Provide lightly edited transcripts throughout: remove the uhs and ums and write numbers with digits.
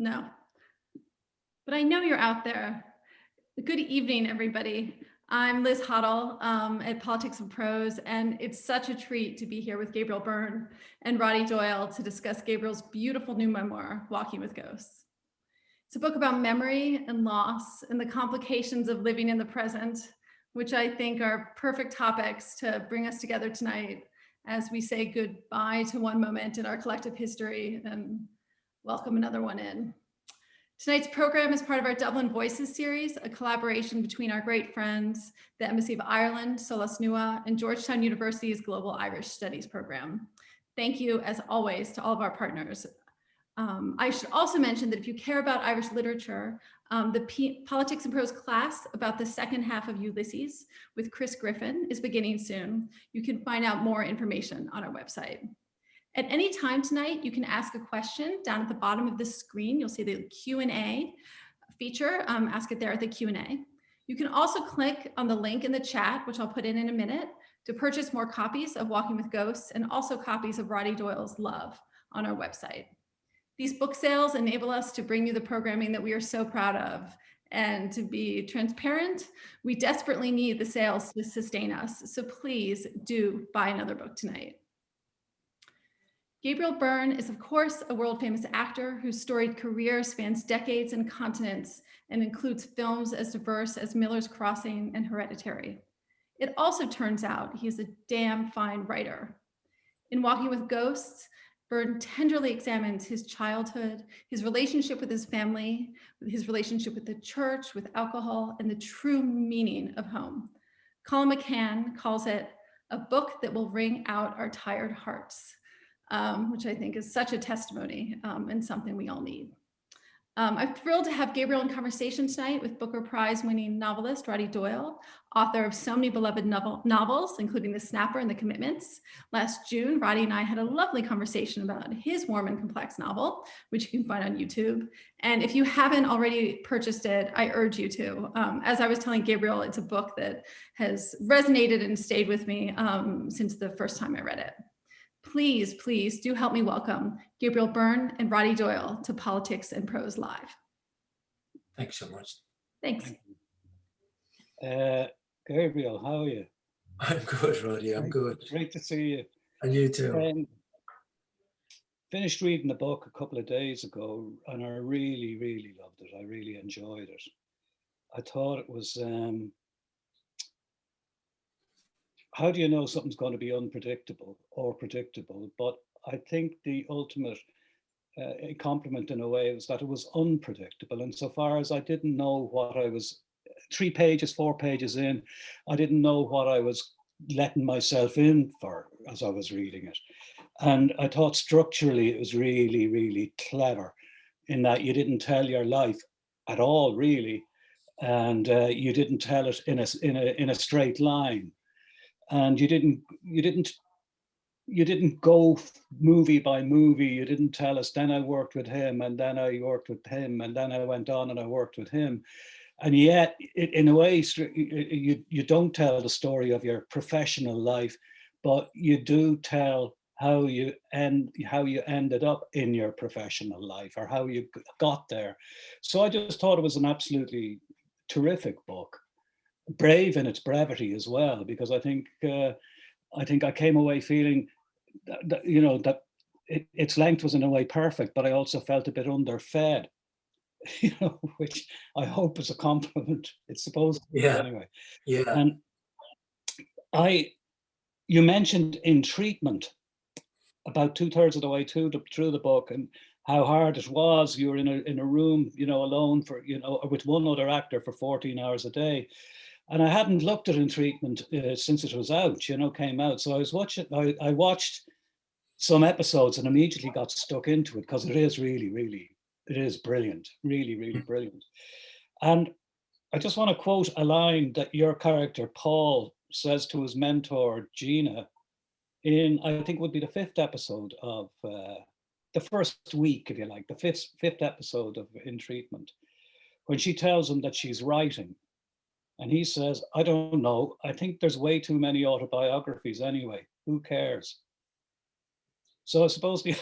No, but I know you're out there. Good evening, everybody. I'm Liz Hoddle at Politics and Prose, and it's such a treat to be here with Gabriel Byrne and Roddy Doyle to discuss Gabriel's beautiful new memoir, Walking with Ghosts. It's a book about memory and loss and the complications of living in the present, which I think are perfect topics to bring us together tonight as we say goodbye to one moment in our collective history and welcome another one in. Tonight's program is part of our Dublin Voices series, a collaboration between our great friends, the Embassy of Ireland, Solas Nua, and Georgetown University's Global Irish Studies program. Thank you, as always, to all of our partners. I should also mention that if you care about Irish literature, the Politics and Prose class about the second half of Ulysses with Chris Griffin is beginning soon. You can find out more information on our website. At any time tonight, you can ask a question down at the bottom of the screen. You'll see the Q&A feature. Ask it there at the Q&A. You can also click on the link in the chat, which I'll put in a minute, to purchase more copies of Walking with Ghosts and also copies of Roddy Doyle's Love on our website. These book sales enable us to bring you the programming that we are so proud of. And to be transparent, we desperately need the sales to sustain us. So please do buy another book tonight. Gabriel Byrne is, of course, a world-famous actor whose storied career spans decades and continents and includes films as diverse as Miller's Crossing and Hereditary. It also turns out he is a damn fine writer. In Walking with Ghosts, Byrne tenderly examines his childhood, his relationship with his family, his relationship with the church, with alcohol, and the true meaning of home. Colin McCann calls it a book that will wring out our tired hearts. Which I think is such a testimony and something we all need. I'm thrilled to have Gabriel in conversation tonight with Booker Prize winning novelist Roddy Doyle, author of so many beloved novels, including The Snapper and The Commitments. Last June, Roddy and I had a lovely conversation about his warm and complex novel, which you can find on YouTube. And if you haven't already purchased it, I urge you to. As I was telling Gabriel, it's a book that has resonated and stayed with me since the first time I read it. Please, please do help me welcome Gabriel Byrne and Roddy Doyle to Politics and Prose Live. Thanks so much. Thanks. Gabriel, how are you? I'm good, Roddy. I'm good. Great to see you. And you too. Finished reading the book a couple of days ago, and I really, really loved it. I really enjoyed it. I thought it was, how do you know something's going to be unpredictable or predictable? But I think the ultimate compliment in a way was that it was unpredictable. And so far as I didn't know what I was, 3 pages, 4 pages in, I didn't know what I was letting myself in for as I was reading it. And I thought structurally it was really, really clever in that you didn't tell your life at all, really. And you didn't tell it in a straight line. And you didn't go movie by movie. You didn't tell us, then I worked with him, and then I worked with him, and then I went on and I worked with him. And yet, in a way, you don't tell the story of your professional life, but you do tell how you ended up in your professional life or how you got there. So I just thought it was an absolutely terrific book. Brave in its brevity as well, because I think I came away feeling that its length was in a way perfect, but I also felt a bit underfed, which I hope is a compliment. It's supposed to be anyway. Yeah. And you mentioned in treatment about 2/3 of the way through the book and how hard it was. You were in a room, alone for, with one other actor for 14 hours a day. And I hadn't looked at In Treatment since it was out, came out. So I watched some episodes and immediately got stuck into it because it is really, really, it is brilliant, really, really brilliant. And I just want to quote a line that your character, Paul, says to his mentor, Gina, in, I think would be the 5th episode of the first week, if you like, the fifth episode of In Treatment, when she tells him that she's writing. And he says, I don't know. I think there's way too many autobiographies anyway. Who cares? So I suppose the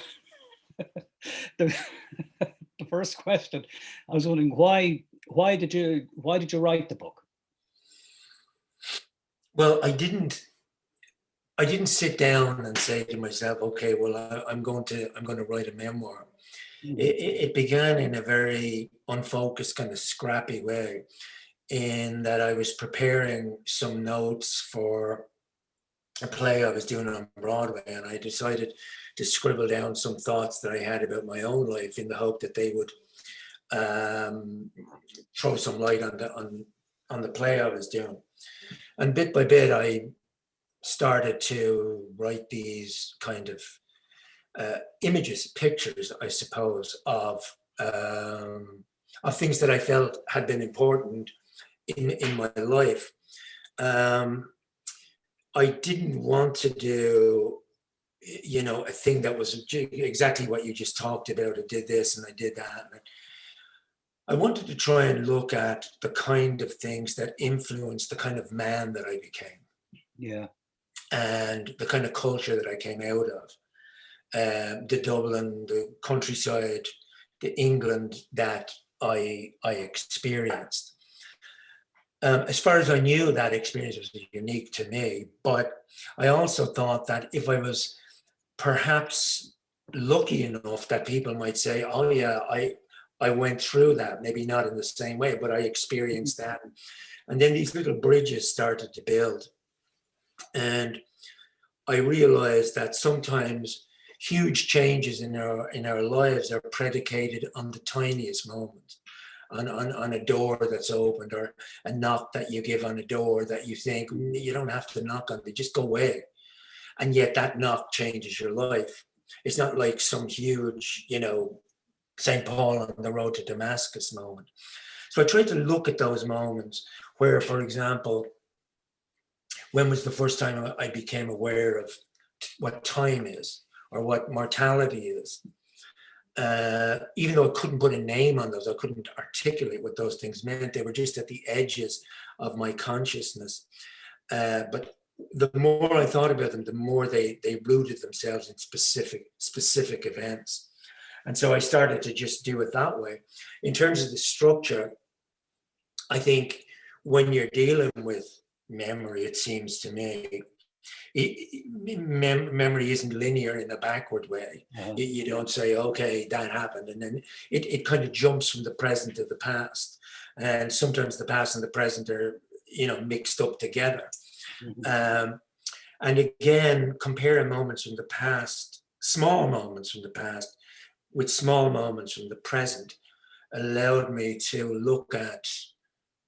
first question. I was wondering why did you write the book? Well, I didn't sit down and say to myself, okay, well, I'm going to write a memoir. Mhm. It began in a very unfocused, kind of scrappy way, in that I was preparing some notes for a play I was doing on Broadway, and I decided to scribble down some thoughts that I had about my own life in the hope that they would throw some light on the play I was doing. And bit by bit, I started to write these kind of images, pictures, I suppose, of things that I felt had been important in my life. I didn't want to do, a thing that was exactly what you just talked about. I did this and I did that. And I wanted to try and look at the kind of things that influenced the kind of man that I became. Yeah. And the kind of culture that I came out of. The Dublin, the countryside, the England that I experienced. As far as I knew, that experience was unique to me, but I also thought that if I was perhaps lucky enough that people might say, oh yeah, I went through that, maybe not in the same way, but I experienced that. And then these little bridges started to build. And I realized that sometimes huge changes in our lives are predicated on the tiniest moment, on a door that's opened, or a knock that you give on a door that you think you don't have to knock on, they just go away. And yet that knock changes your life. It's not like some huge, St. Paul on the road to Damascus moment. So I tried to look at those moments where, for example, when was the first time I became aware of what time is or what mortality is? Even though I couldn't put a name on those, I couldn't articulate what those things meant. They were just at the edges of my consciousness. But the more I thought about them, the more they rooted themselves in specific events. And so I started to just do it that way. In terms of the structure, I think when you're dealing with memory, it seems to me, memory isn't linear in a backward way. Uh-huh. You don't say, okay, that happened. And then it kind of jumps from the present to the past. And sometimes the past and the present are, mixed up together. Mm-hmm. And again, comparing moments from the past, small moments from the past, with small moments from the present, allowed me to look at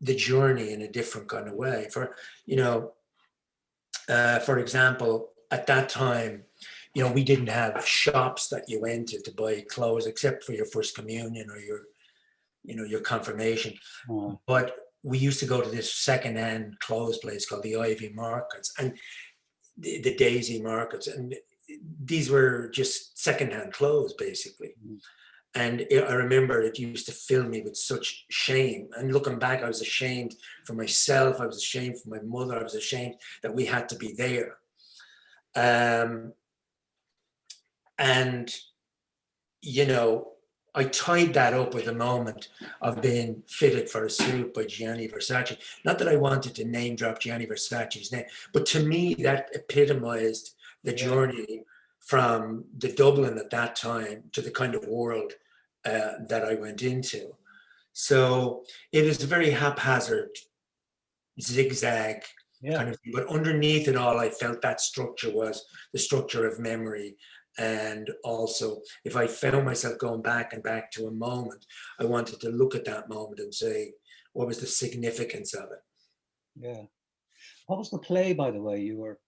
the journey in a different kind of way. For example, at that time, we didn't have shops that you went to buy clothes except for your first communion or your confirmation. Uh-huh. But we used to go to this secondhand clothes place called the Ivy Markets and the Daisy Markets. And these were just secondhand clothes, basically. Mm-hmm. And I remember it used to fill me with such shame. And looking back, I was ashamed for myself. I was ashamed for my mother. I was ashamed that we had to be there. And, I tied that up with a moment of being fitted for a suit by Gianni Versace. Not that I wanted to name drop Gianni Versace's name, but to me, that epitomized the journey from the Dublin at that time to the kind of world that I went into. So it was a very haphazard, zigzag kind of thing. But underneath it all, I felt that structure was the structure of memory. And also, if I found myself going back and back to a moment, I wanted to look at that moment and say, what was the significance of it? Yeah. What was the play, by the way, you were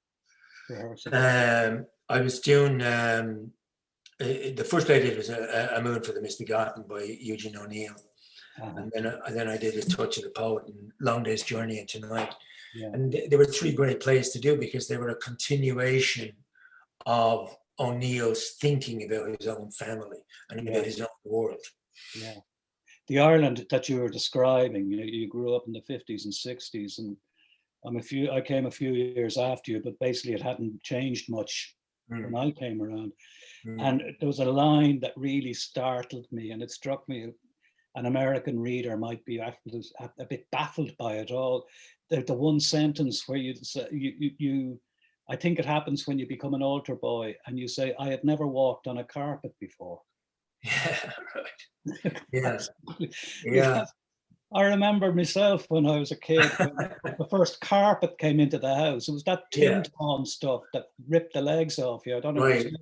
rehearsing? I was doing, the first play I did was A Moon for the Misbegotten by Eugene O'Neill. Uh-huh. And then I did A Touch of the Poet and Long Day's Journey into Night. Yeah. And there were three great plays to do because they were a continuation of O'Neill's thinking about his own family and about his own world. Yeah. The Ireland that you were describing, you grew up in the 50s and 60s, and I came a few years after you, but basically it hadn't changed much when I came around. Mm. And there was a line that really startled me, and it struck me. An American reader might be a bit baffled by it all. The one sentence where you I think it happens when you become an altar boy and you say, I had never walked on a carpet before. Yeah, right. Yes. Yeah. Because I remember myself when I was a kid, when the first carpet came into the house. It was that Yeah. Tim Tom stuff that ripped the legs off you. I don't know if Right. you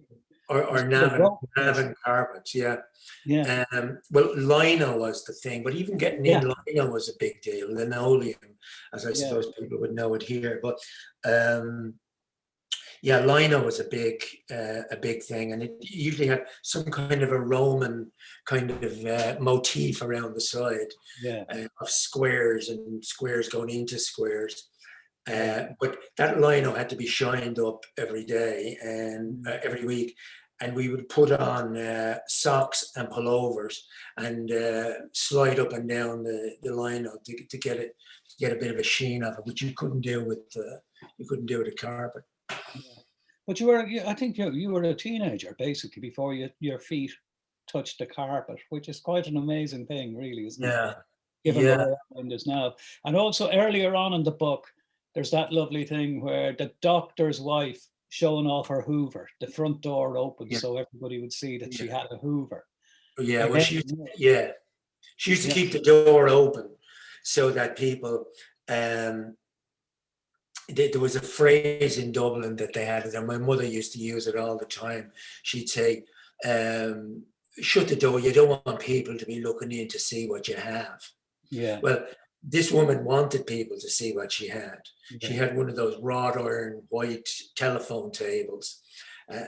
Or know. Navan carpets, yeah. Yeah, Well, lino was the thing, but even getting yeah, in lino was a big deal. Linoleum, as I yeah, suppose people would know it here. But yeah, lino was a big thing, and it usually had some kind of a Roman kind of motif around the side yeah, of squares and squares going into squares. yeah. But that lino had to be shined up every day and Mm. every week. And we would put on socks and pullovers and slide up and down the lino to get a bit of a sheen of it, which you couldn't do with a carpet. Yeah. But you were, I think you were a teenager basically before your feet touched the carpet, which is quite an amazing thing, really, isn't it? Yeah, Given yeah, where Ireland is now. And also earlier on in the book, there's that lovely thing where the doctor's wife showing off her Hoover, the front door open yeah, so everybody would see that she yeah, had a Hoover. yeah. Well, Again, she used to yeah, keep the door open so that people. There was a phrase in Dublin that they had, and my mother used to use it all the time. She'd say, "Shut the door. You don't want people to be looking in to see what you have." yeah, Well, this woman wanted people to see what she had. She yeah, had one of those wrought iron white telephone tables.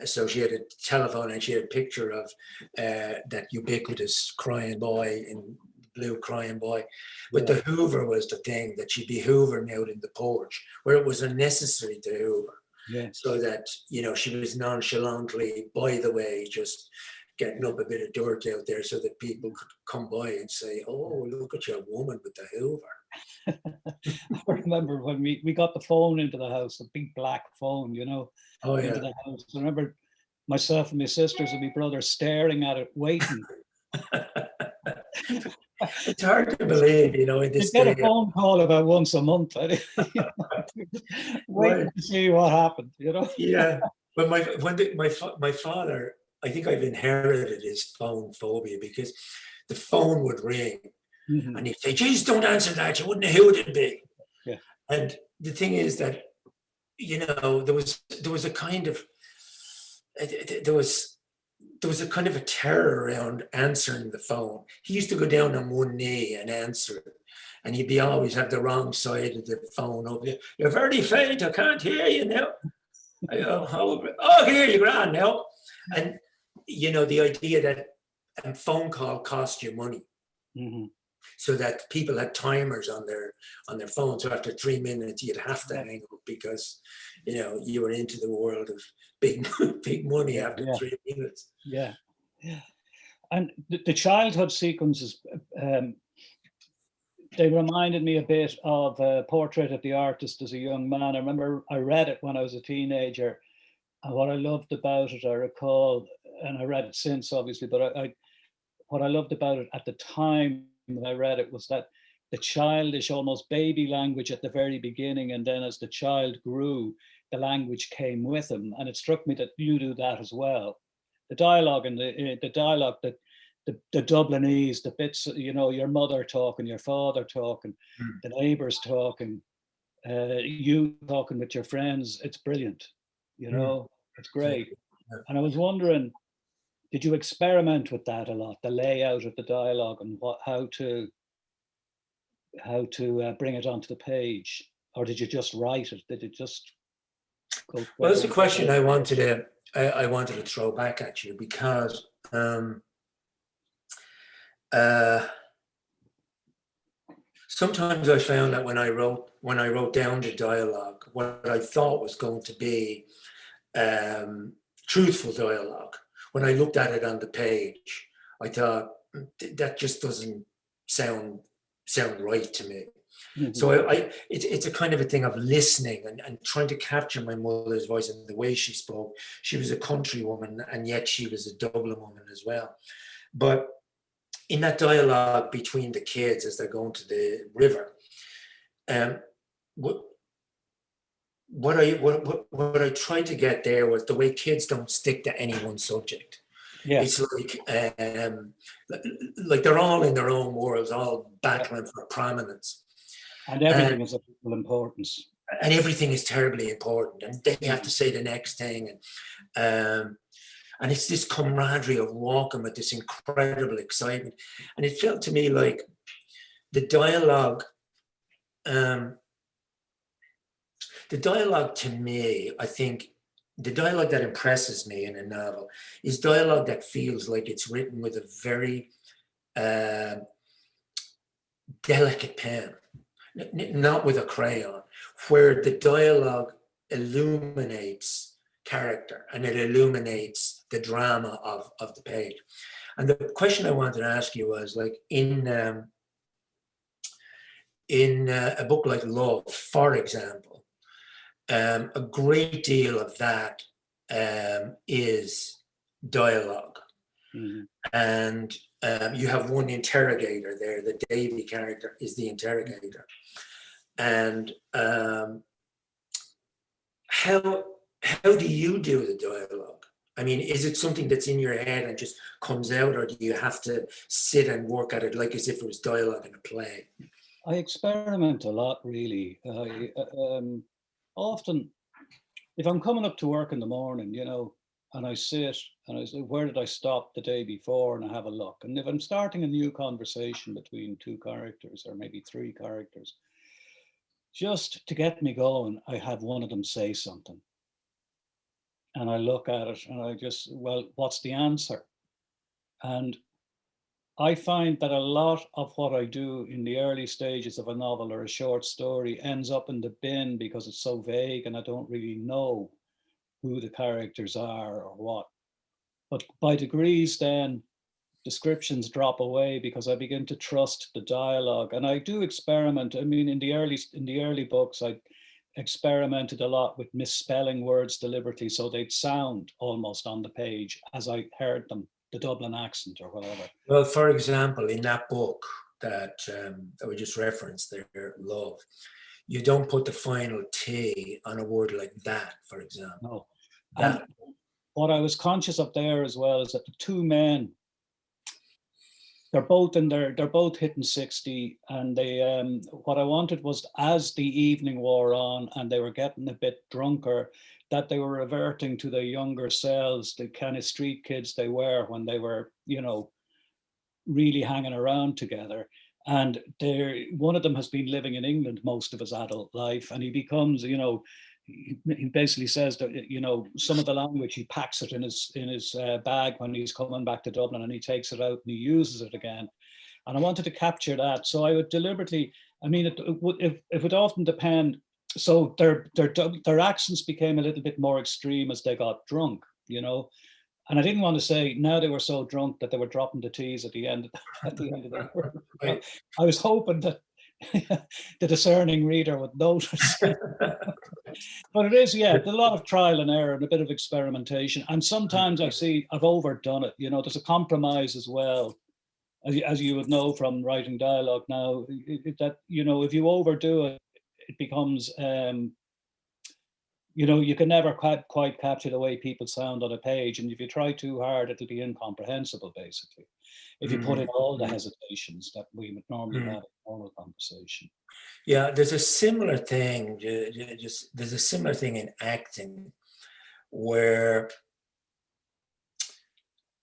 So she had a telephone and she had a picture of that ubiquitous crying boy in blue crying boy. But yeah, the Hoover was the thing that she'd be hoovering out in the porch where it was unnecessary to hoover. yeah. So that, she was nonchalantly, by the way, just getting up a bit of dirt out there so that people could come by and say, oh, look at your woman with the Hoover. I remember when we got the phone into the house, a big black phone, Oh, into yeah. the house. I remember myself and my sisters and my brother staring at it, waiting. It's hard to believe, in You this get a day. phone call about once a month, waiting Right. to see what happened. Yeah. But my father, I think I've inherited his phone phobia because the phone would ring Mhm. and he'd say, geez, don't answer that. You wouldn't know who it'd be. Yeah. And the thing is that, there was a kind of, there was a kind of a terror around answering the phone. He used to go down on one knee and answer it. And he'd be always have the wrong side of the phone over there. You're very faint. I can't hear you now. I go, oh, here you grand now. And, the idea that a phone call cost you money. Mhm. So that people had timers on their phone. So after 3 minutes, you'd have to Yeah. hang up because, you were into the world of big, big money Yeah, after yeah. 3 minutes. Yeah, yeah. And the childhood sequences, they reminded me a bit of a Portrait of the Artist as a young man. I remember I read it when I was a teenager, and what I loved about it, I recall, and I read it since, obviously, but what I loved about it at the time that I read it was that the childish, almost baby language at the very beginning, and then as the child grew, the language came with him. And it struck me that you do that as well. The dialogue and the dialogue that the Dublinese, the bits, your mother talking, your father talking, Mm. the neighbors talking, you talking with your friends, it's brilliant. Mm. It's Yeah. great. And I was wondering, did you experiment with that a lot, the layout of the dialogue and how to bring it onto the page, or did you just write it? Did it just go Well, straight that's a on the question page? I wanted to throw back at you because sometimes I found that when I wrote down the dialogue, what I thought was going to be truthful dialogue, when I looked at it on the page, I thought that just doesn't sound right to me. So it's a kind of a thing of listening and trying to capture my mother's voice and the way she spoke. She was a country woman, and yet she was a Dublin woman as well. But in that dialogue between the kids as they're going to the river, what I tried to get there was the way kids don't stick to any one subject. Yeah. It's like they're all in their own worlds, all battling for prominence. And everything is of equal importance. And everything is terribly important. And they have to say the next thing. And it's this camaraderie of walking with this incredible excitement. And it felt to me like the dialogue to me, I think, the dialogue that impresses me in a novel is dialogue that feels like it's written with a very delicate pen, not with a crayon, where the dialogue illuminates character and it illuminates the drama of the page. And the question I wanted to ask you was, like, in a book like Love, for example, a great deal of that is dialogue. And you have one interrogator there. The Davy character is the interrogator. And how do you do the dialogue? I mean, is it something that's in your head and just comes out, or do you have to sit and work at it like as if it was dialogue in a play? I experiment a lot, really. Often, if I'm coming up to work in the morning, and I sit and I say, where did I stop the day before? And I have a look. And if I'm starting a new conversation between two characters or maybe three characters, just to get me going, I have one of them say something. And I look at it and I just, well, what's the answer? And I find that a lot of what I do in the early stages of a novel or a short story ends up in the bin because it's so vague and I don't really know who the characters are or what. But by degrees, then descriptions drop away because I begin to trust the dialogue. And I do experiment. I mean, in the early books, I experimented a lot with misspelling words deliberately so they'd sound almost on the page as I heard them, the Dublin accent or whatever. Well, for example, in that book that we just referenced there, Love, you don't put the final T on a word like that, for example. No. That. And what I was conscious of there as well is that the two men, they're both hitting 60, and they what I wanted was, as the evening wore on and they were getting a bit drunker, that they were reverting to their younger selves, the kind of street kids they were when they were, really hanging around together. And one of them has been living in England most of his adult life, and he becomes, he basically says that, some of the language, he packs it in his bag when he's coming back to Dublin, and he takes it out and he uses it again. And I wanted to capture that. So I would deliberately, I mean, it would often depend. So their accents became a little bit more extreme as they got drunk, And I didn't want to say now they were so drunk that they were dropping the T's at the end of the word. Right. I was hoping that the discerning reader would notice. But it is, yeah, a lot of trial and error and a bit of experimentation. And sometimes I see I've overdone it. There's a compromise as well, as you would know from writing dialogue now, that, if you overdo it, it becomes, you can never quite capture the way people sound on a page. And if you try too hard, it'll be incomprehensible, basically, if you put in all the hesitations that we would normally have in a normal conversation. Yeah, there's a similar thing. There's a similar thing in acting, where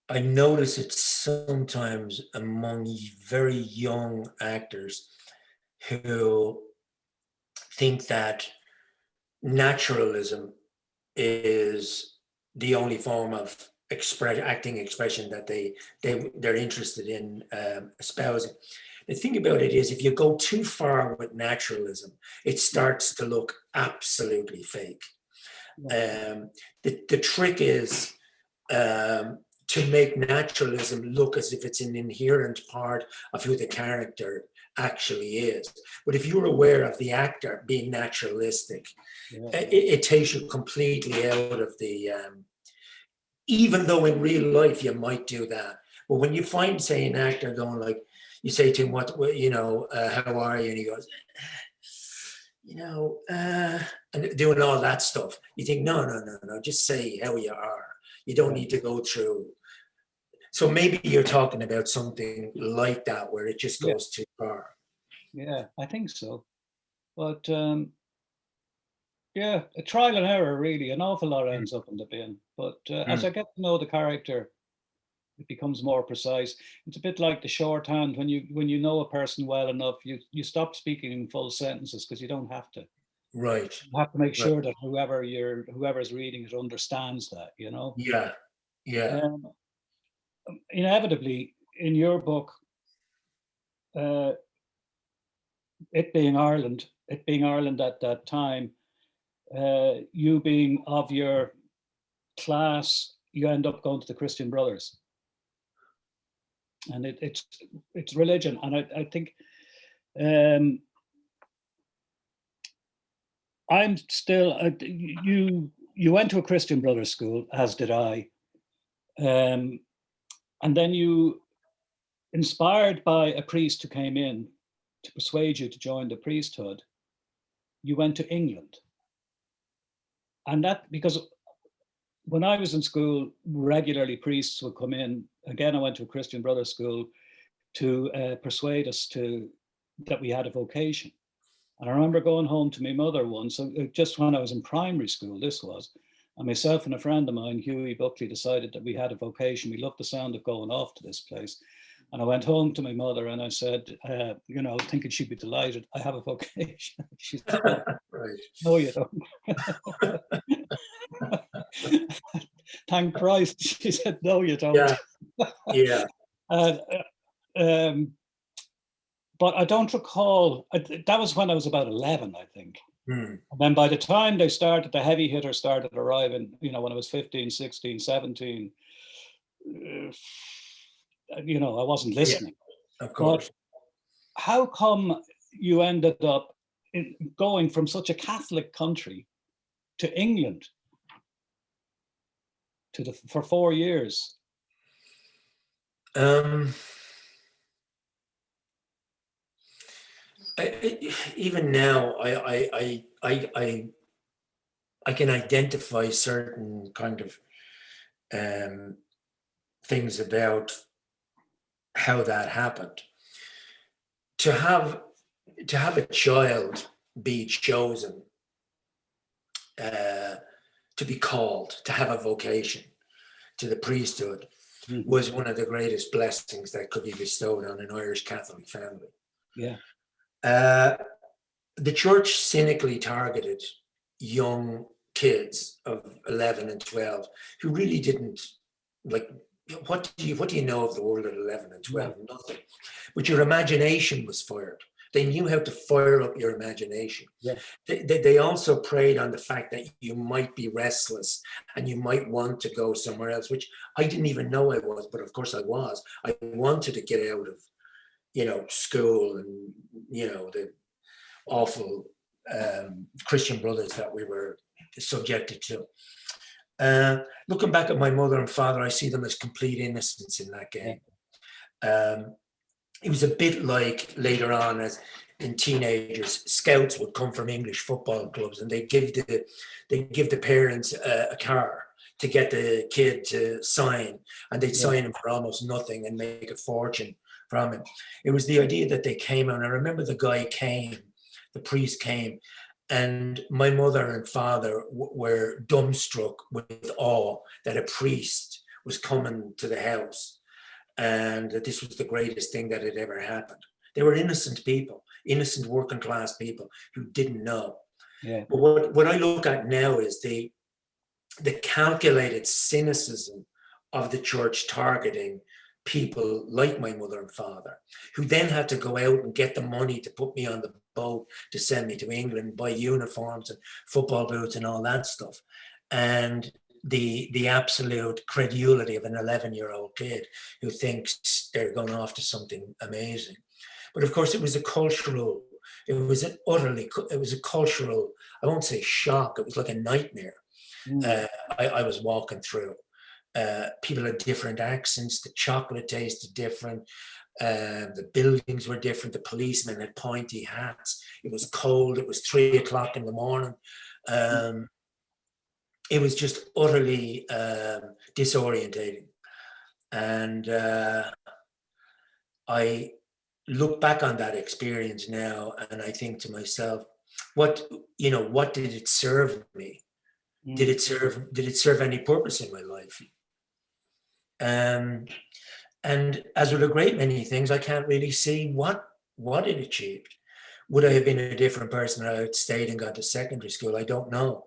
I notice it sometimes among very young actors who think that naturalism is the only form of acting expression that they're interested in espousing. The thing about it is, if you go too far with naturalism, it starts to look absolutely fake. The trick is to make naturalism look as if it's an inherent part of who the character actually is. But if you're aware of the actor being naturalistic, it takes you completely out of the, even though in real life you might do that. But when you find, say, an actor going like, you say to him, how are you? And he goes, and doing all that stuff. You think, no, just say how you are. You don't need to go through. So maybe you're talking about something like that where it just goes too far. Yeah, I think so. But a trial and error, really. An awful lot ends up in the bin. But as I get to know the character, it becomes more precise. It's a bit like the shorthand. When you know a person well enough, you stop speaking in full sentences because you don't have to. Right. You have to make sure that whoever's reading it understands that, you know? Yeah. Yeah. Inevitably, in your book, it being Ireland at that time, you being of your class, you end up going to the Christian Brothers. And it's religion. And I think I'm still, you went to a Christian Brothers school, as did I. And then you, inspired by a priest who came in to persuade you to join the priesthood, you went to England. And that, because when I was in school, regularly priests would come in. Again, I went to a Christian Brothers school to persuade us that we had a vocation. And I remember going home to my mother once, just when I was in primary school, this was, and myself and a friend of mine, Hughie Buckley, decided that we had a vocation. We loved the sound of going off to this place. And I went home to my mother and I said, thinking she'd be delighted, I have a vocation. She said, right. No, you don't. Thank Christ. She said, no, you don't. Yeah. But I don't recall, that was when I was about 11, I think. And then by the time the heavy hitters started arriving, when I was 15, 16, 17, I wasn't listening. Yeah, of course. But how come you ended up going from such a Catholic country to England for 4 years? Even now, I can identify certain kind of things about how that happened. To have a child be chosen, to be called, to have a vocation to the priesthood, was one of the greatest blessings that could be bestowed on an Irish Catholic family. Yeah. The church cynically targeted young kids of 11 and 12 who really didn't, like, what do you know of the world at 11 and 12? Yeah. Nothing. But your imagination was fired. They knew how to fire up your imagination. Yeah. They also preyed on the fact that you might be restless and you might want to go somewhere else, which I didn't even know I was, but of course I was. I wanted to get out of, school and, the awful Christian Brothers that we were subjected to. Looking back at my mother and father, I see them as complete innocents in that game. It was a bit like later on, as in teenagers, scouts would come from English football clubs and they give the parents a car to get the kid to sign, and they'd sign him for almost nothing and make a fortune from him. It was the idea that they came, and I remember the priest came, and my mother and father were dumbstruck with awe that a priest was coming to the house and that this was the greatest thing that had ever happened. They were innocent people, innocent working class people who didn't know. Yeah. But what I look at now is the calculated cynicism of the church targeting people like my mother and father, who then had to go out and get the money to put me on the boat to send me to England, buy uniforms and football boots and all that stuff. And the absolute credulity of an 11-year-old kid who thinks they're going off to something amazing. But of course, it was a cultural, it was a cultural, I won't say shock, it was like a nightmare. I was walking through. People had different accents, the chocolate tasted different, the buildings were different, the policemen had pointy hats, it was cold, it was 3 o'clock in the morning. It was just utterly disorientating. And I look back on that experience now and I think to myself, what did it serve me? Did it serve any purpose in my life? And as with a great many things, I can't really see what it achieved. Would I have been a different person if I had stayed and gone to secondary school? I don't know.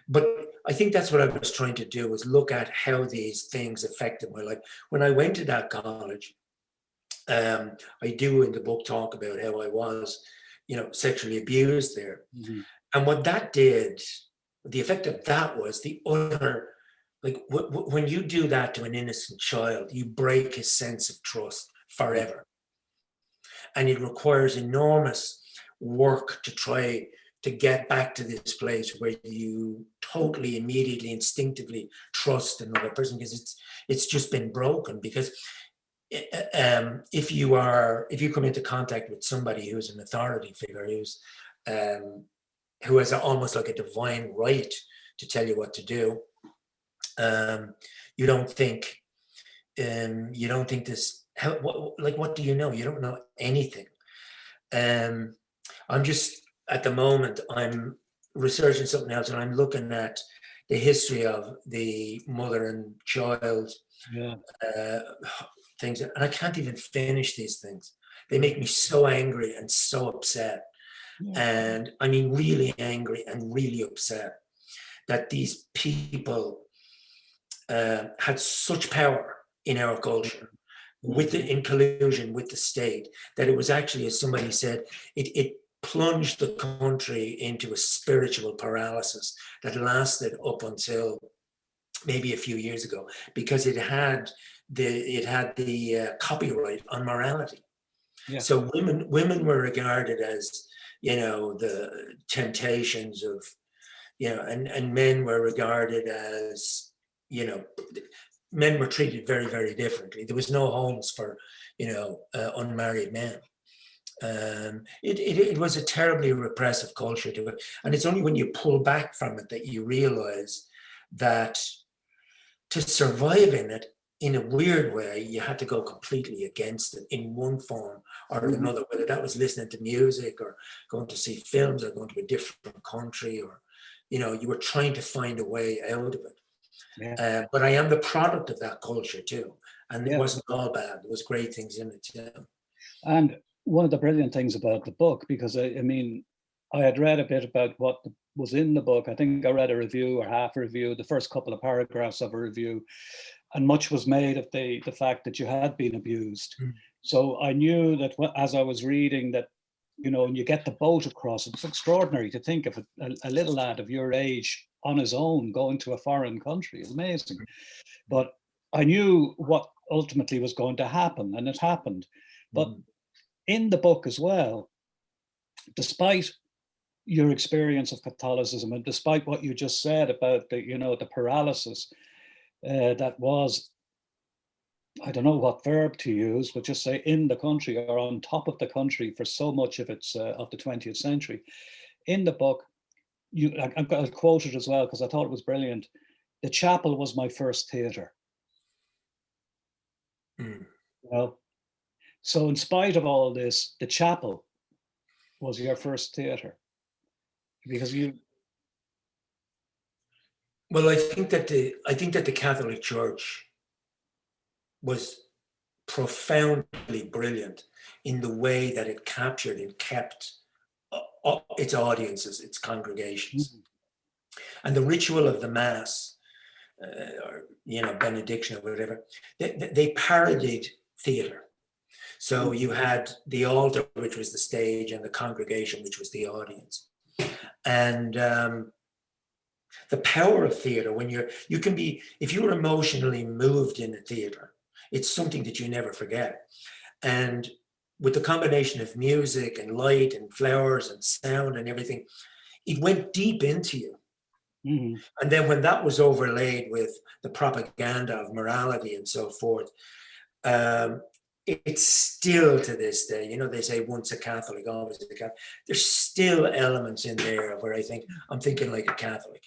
But I think that's what I was trying to do, was look at how these things affected my life. When I went to that college, I do in the book talk about how I was, sexually abused there. And what that did, the effect of that was the utter, like when you do that to an innocent child, you break his sense of trust forever. And it requires enormous work to try to get back to this place where you totally, immediately, instinctively trust another person, because it's just been broken. Because if you come into contact with somebody who's an authority figure, who has almost like a divine right to tell you what to do, you don't think this. What do you know? You don't know anything. I'm just, at the moment, I'm researching something else, and I'm looking at the history of the mother and child things, and I can't even finish these things. They make me so angry and so upset. And I mean, really angry and really upset that these people had such power in our culture, in collusion with the state, that it was actually, as somebody said, it plunged the country into a spiritual paralysis that lasted up until maybe a few years ago, because it had the copyright on morality. So women were regarded as, the temptations of, and men were regarded as, men were treated very, very differently. There was no homes for, unmarried men. It was a terribly repressive culture to it. And it's only when you pull back from it that you realize that to survive in it, in a weird way, you had to go completely against it in one form or another, whether that was listening to music or going to see films or going to a different country, or, you were trying to find a way out of it. But I am the product of that culture too. And it wasn't all bad. There was great things in it too. And one of the brilliant things about the book, because I had read a bit about what was in the book. I think I read a review or half a review, the first couple of paragraphs of a review, and much was made of the fact that you had been abused. So I knew that as I was reading that, and you get the boat across, it's extraordinary to think of a little lad of your age on his own going to a foreign country. It's amazing. But I knew what ultimately was going to happen, and it happened. But in the book as well, despite your experience of Catholicism, and despite what you just said about the paralysis that was, I don't know what verb to use, but just say in the country or on top of the country for so much of its of the 20th century. In the book, I'll quote it as well because I thought it was brilliant. The chapel was my first theatre. So in spite of all this, the chapel was your first theatre, because you. Well, I think that the Catholic Church was profoundly brilliant in the way that it captured and kept its audiences, its congregations, and the ritual of the Mass, or benediction or whatever. They parodied theatre. So you had the altar, which was the stage, and the congregation, which was the audience. And The power of theater, when you can be, if you're emotionally moved in a theater, it's something that you never forget. And with the combination of music and light and flowers and sound and everything, it went deep into you. Mhm. And then when that was overlaid with the propaganda of morality and so forth, it's still to this day, you know, they say once a Catholic, always a Catholic. There's still elements in there where I think, I'm thinking like a Catholic,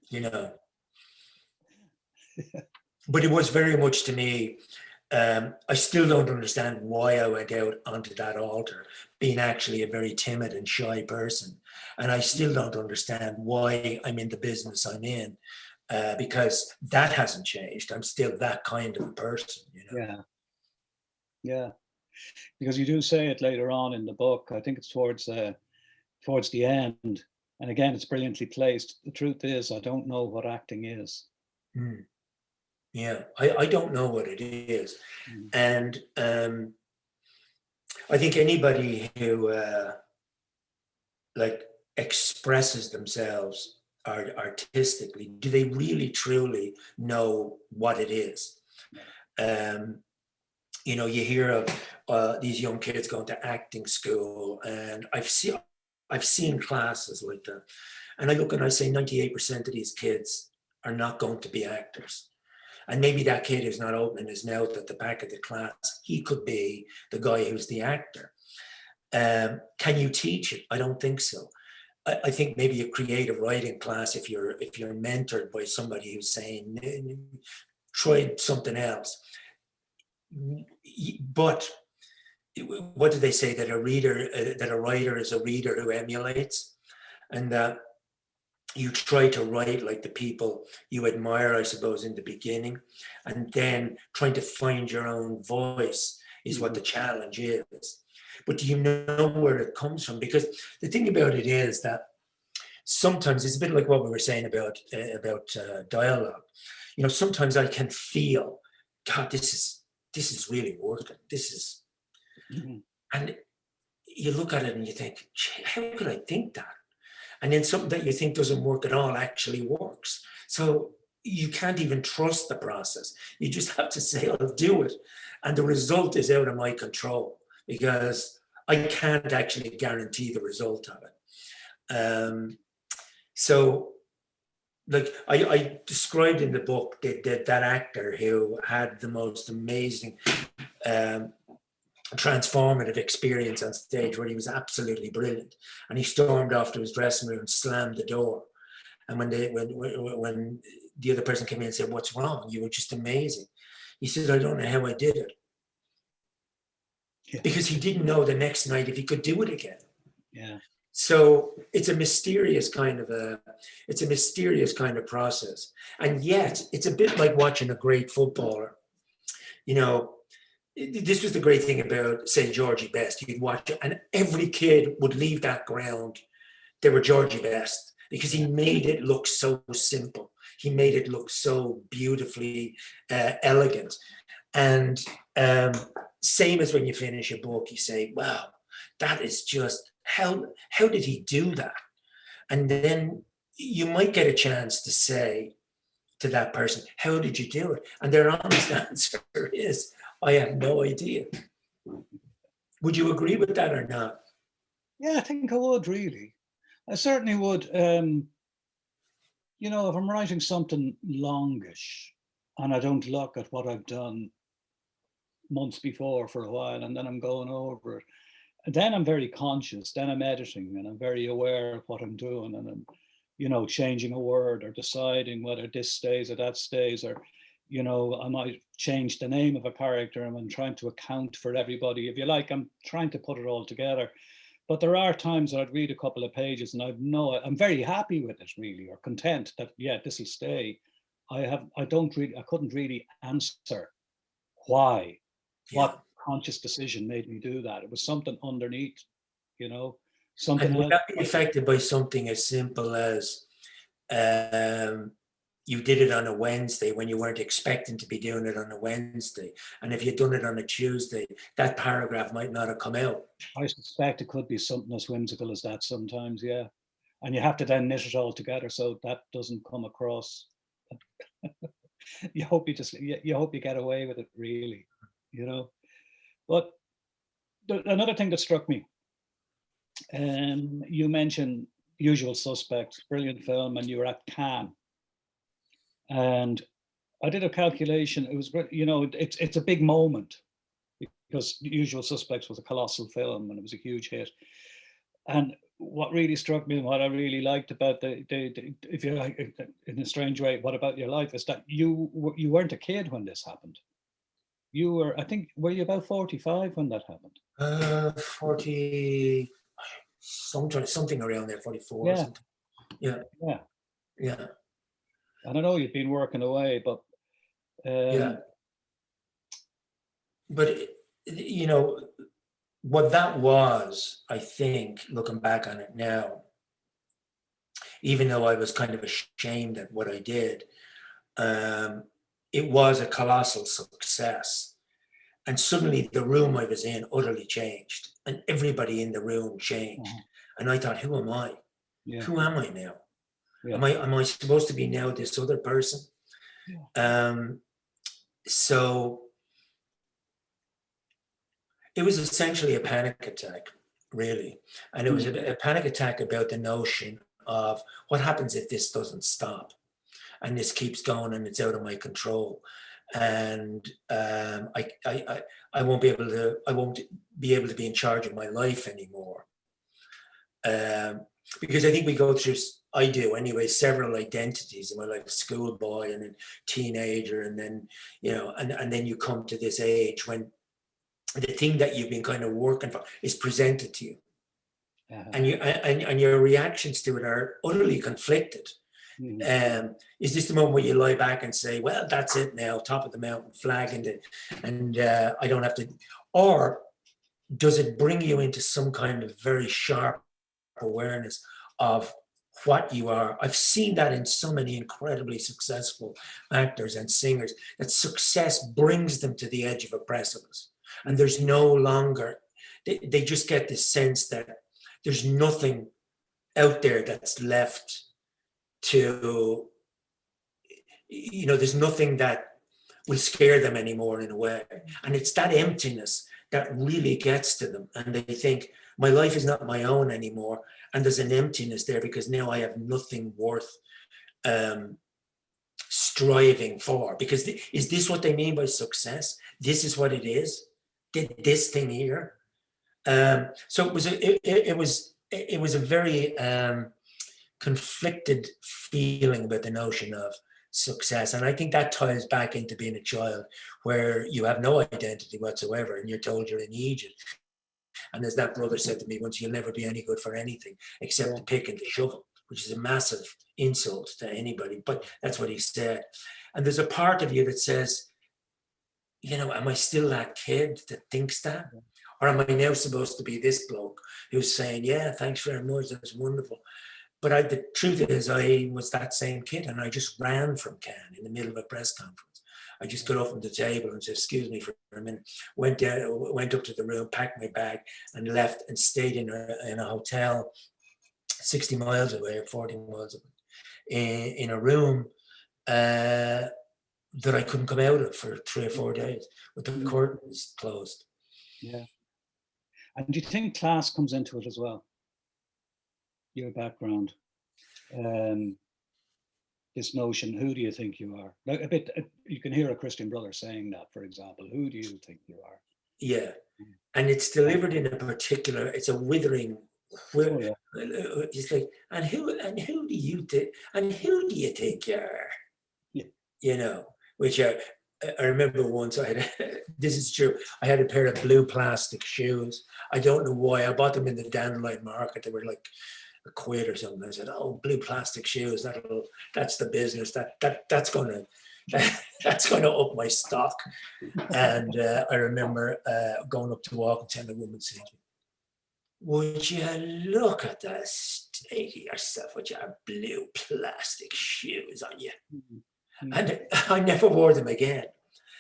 you know. But it was very much to me, I still don't understand why I went out onto that altar, being actually a very timid and shy person. And I still don't understand why I'm in the business I'm in, because that hasn't changed. I'm still that kind of a person, you know. Yeah, yeah. Because you do say it later on in the book. I think it's towards the end, and again, it's brilliantly placed. The truth is, I don't know what acting is. Mm, yeah, I don't know what it is. Mm. And I think anybody who like expresses themselves artistically, do they really truly know what it is? You know, you hear of these young kids going to acting school, and I've seen classes like that, and I look and I say 98% of these kids are not going to be actors. And maybe that kid who's not opening his mouth at the back of the class, he could be the guy who's the actor. Can you teach it? I don't think so. I think maybe a creative writing class, if you're mentored by somebody who's saying try something else. But what do they say, that a writer is a reader who emulates, and that you try to write like the people you admire, I suppose, in the beginning, and then trying to find your own voice is what the challenge is. But do you know where it comes from? Because the thing about it is that sometimes it's a bit like what we were saying about dialogue. You know, sometimes I can feel, God, this is really working. This is, and you look at it and you think, how could I think that? And then something that you think doesn't work at all actually works. So you can't even trust the process. You just have to say, I'll do it. And the result is out of my control, because I can't actually guarantee the result of it. So like I described in the book that actor who had the most amazing transformative experience on stage, where he was absolutely brilliant, and he stormed off to his dressing room and slammed the door. And when the other person came in and said, "What's wrong? You were just amazing," he said, "I don't know how I did it," because he didn't know the next night if he could do it again. Yeah. So it's a mysterious kind of process, and yet it's a bit like watching a great footballer. You know, this was the great thing about, say, Georgie Best. You'd watch it, and every kid would leave that ground, they were Georgie Best, because he made it look so simple. He made it look so beautifully elegant. And same as when you finish a book, you say, wow, that is just, how did he do that? And then you might get a chance to say to that person, how did you do it? And their honest answer is, I have no idea. Would you agree with that or not? Yeah, I think I would, really. I certainly would. You know, if I'm writing something longish and I don't look at what I've done months before for a while, and then I'm going over it, then I'm very conscious. Then I'm editing and I'm very aware of what I'm doing, and I'm, you know, changing a word or deciding whether this stays or that stays, or, you know, I might change the name of a character, and I'm trying to account for everybody. If you like, I'm trying to put it all together. But there are times that I'd read a couple of pages and I'm very happy with it, really, or content that, yeah, this will stay. I couldn't really answer why, what conscious decision made me do that. It was something underneath, you know, something And would else. that be affected by something as simple as you did it on a Wednesday when you weren't expecting to be doing it on a Wednesday? And if you'd done it on a Tuesday, that paragraph might not have come out. I suspect it could be something as whimsical as that sometimes, yeah. and you have to then knit it all together so that doesn't come across. You hope you get away with it, really, you know. But another thing that struck me, you mentioned Usual Suspects, brilliant film, and you were at Cannes, and I did a calculation. It was, you know, it's a big moment because Usual Suspects was a colossal film and it was a huge hit. And what really struck me and what I really liked about if you like, in a strange way, what about your life, is that you weren't a kid when this happened. You were, I think, were you about 45 when that happened? 40, something around there, 44 or something. Yeah. And I know you've been working away, but but you know what that was, I think, looking back on it now, even though I was kind of ashamed at what I did, it was a colossal success. And suddenly the room I was in utterly changed, and everybody in the room changed. And I thought, who am I? Yeah. Who am I now? Yeah. Am I supposed to be now this other person? Yeah. So it was essentially a panic attack, really. And it was a panic attack about the notion of what happens if this doesn't stop and this keeps going and it's out of my control. And I won't be able to be in charge of my life anymore. Because I think we go through, I do anyway, several identities in my life: schoolboy and then teenager, and then, you know, and then you come to this age when the thing that you've been kind of working for is presented to you, and your reactions to it are utterly conflicted. Is this the moment where you lie back and say, well, that's it now, top of the mountain, flagging it, and I don't have to, or does it bring you into some kind of very sharp awareness of what you are? I've seen that in so many incredibly successful actors and singers, that success brings them to the edge of a precipice, and there's no longer, they just get this sense that there's nothing out there that's left to, you know, there's nothing that will scare them anymore, in a way. And it's that emptiness that really gets to them, and they think, my life is not my own anymore, and there's an emptiness there because now I have nothing worth striving for. Because is this what they mean by success? This is what it is. This thing here. So it was a very conflicted feeling about the notion of success. And I think that ties back into being a child, where you have no identity whatsoever and you're told you're in Egypt. And as that brother said to me once, you'll never be any good for anything except the pick and the shovel, which is a massive insult to anybody, but that's what he said. And there's a part of you that says, you know, am I still that kid that thinks that? Or am I now supposed to be this bloke who's saying, yeah, thanks very much, that's wonderful. But the truth is, I was that same kid, and I just ran from Cannes in the middle of a press conference. I just got up from the table and said, excuse me for a minute, went up to the room, packed my bag and left, and stayed in a hotel 60 miles away or 40 miles away, in a room that I couldn't come out of for 3 or 4 days with the curtains closed. Yeah. And do you think class comes into it as well? Your background, this notion, who do you think you are? Like a bit, you can hear a Christian brother saying that, for example, who do you think you are? Yeah, and it's delivered in a particular, it's a withering, it's like, and who do you think you are? Yeah. You know, which I remember once I had, this is true, I had a pair of blue plastic shoes. I don't know why, I bought them in the Dandelion Market. They were like £1 or something. I said, oh, blue plastic shoes, that's the business, that's gonna up my stock. And I remember going up to walk and telling the woman, saying, would you look at the state of yourself with your blue plastic shoes on you? And I never wore them again.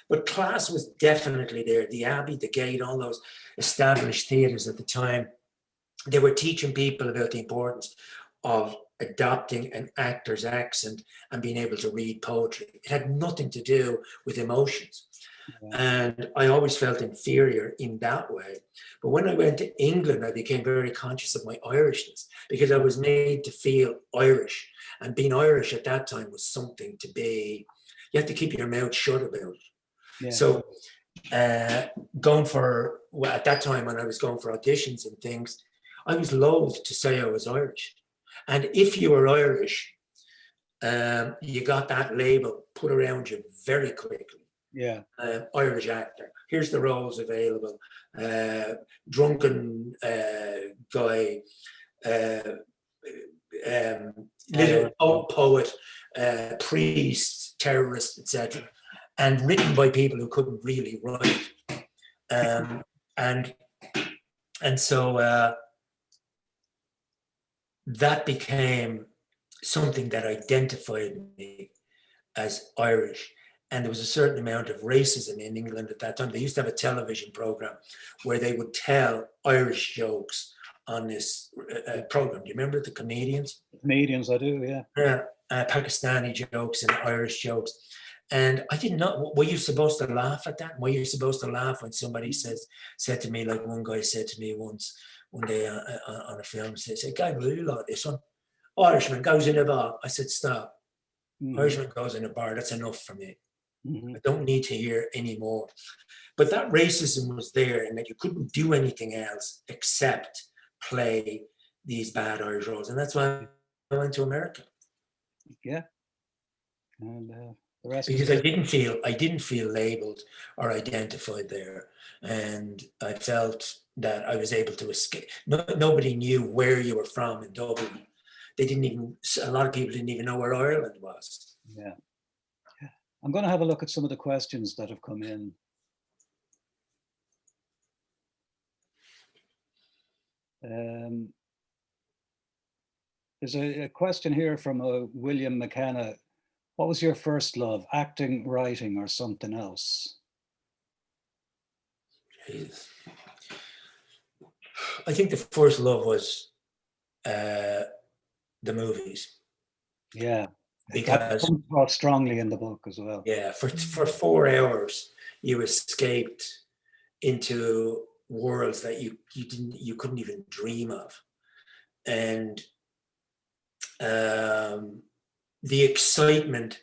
But class was definitely there. The Abbey, the Gate, all those established theatres at the time, they were teaching people about the importance of adopting an actor's accent and being able to read poetry. It had nothing to do with emotions. And I always felt inferior in that way. But when I went to England, I became very conscious of my Irishness because I was made to feel Irish. And being Irish at that time was something to be, you have to keep your mouth shut about it. Yeah. So going for, well, at that time when I was going for auditions and things, I was loath to say I was Irish. And if you were Irish, you got that label put around you very quickly. Yeah. Irish actor. Here's the roles available. Drunken guy, little poet, priest, terrorist, etc. And written by people who couldn't really write. And so that became something that identified me as Irish. And there was a certain amount of racism in England at that time. They used to have a television program where they would tell Irish jokes on this program. Do you remember the comedians? Comedians, I do, yeah. Yeah, Pakistani jokes and Irish jokes. And I didn't know, were you supposed to laugh at that? Were you supposed to laugh when somebody said to me, like one guy said to me once, one day on a film, said, Gabriel, you like this one? Irishman goes in a bar. I said, stop. Irishman goes in a bar, that's enough for me. I don't need to hear any more. But that racism was there, and that you couldn't do anything else except play these bad Irish roles. And that's why I went to America. Yeah. And the rest, because I didn't feel labeled or identified there. And I felt that I was able to escape. Nobody knew where you were from in Dublin. A lot of people didn't even know where Ireland was. Yeah. I'm going to have a look at some of the questions that have come in. There's a question here from William McKenna. What was your first love, acting, writing, or something else? Jeez. I think the first love was the movies. Yeah. Because that comes out strongly in the book as well. Yeah, for 4 hours you escaped into worlds that you couldn't even dream of, and the excitement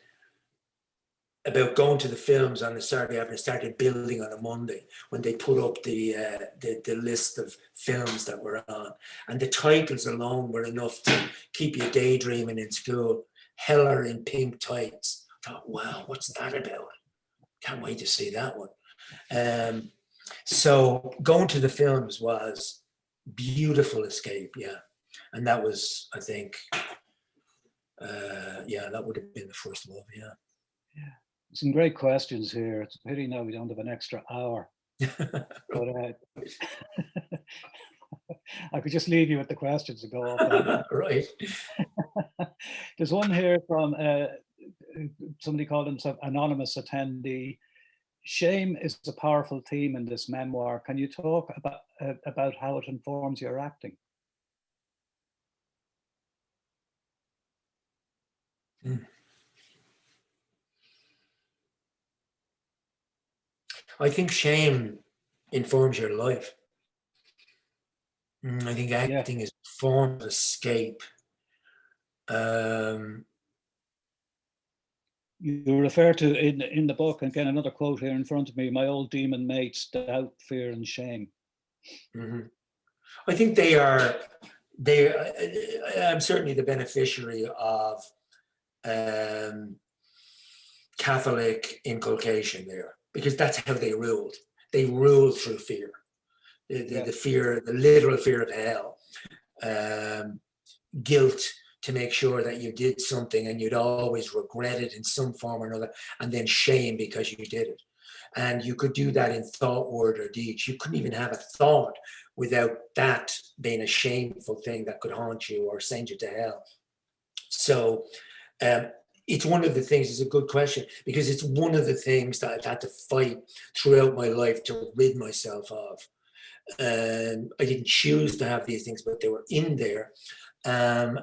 about going to the films on a Saturday afternoon started building on a Monday when they put up the list of films that were on, and the titles alone were enough to keep you daydreaming in school. Heller in Pink Tights. I thought, wow, what's that about? Can't wait to see that one. So going to the films was beautiful escape, yeah. And that was, I think, that would have been the first love, yeah. Yeah, some great questions here. It's a pity now we don't have an extra hour. But I could just leave you with the questions and go off. Right. There's one here from somebody called himself Anonymous Attendee. Shame is a powerful theme in this memoir. Can you talk about how it informs your acting? I think shame informs your life. I think acting is a form of escape. You refer to in the book, and again, another quote here in front of me, my old demon mates, doubt, fear, and shame. I think I'm certainly the beneficiary of Catholic inculcation there, because that's how they ruled. They ruled through fear. The fear, the literal fear of hell, guilt to make sure that you did something and you'd always regret it in some form or another, and then shame because you did it. And you could do that in thought, word, or deed. You couldn't even have a thought without that being a shameful thing that could haunt you or send you to hell. So it's one of the things, it's a good question, because it's one of the things that I've had to fight throughout my life to rid myself of. I didn't choose to have these things, but they were in there. And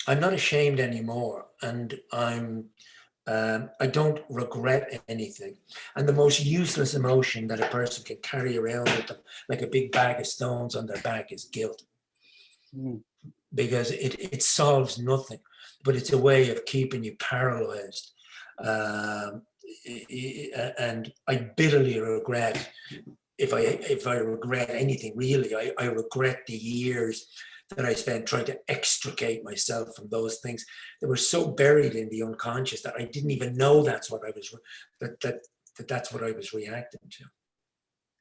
I'm not ashamed anymore, and I don't regret anything. And the most useless emotion that a person can carry around with them, like a big bag of stones on their back, is guilt. Mm. Because it solves nothing, but it's a way of keeping you paralyzed. And I bitterly regret, if I regret anything really, I regret the years that I spent trying to extricate myself from those things that were so buried in the unconscious that I didn't even know that's what I was that's what I was reacting to.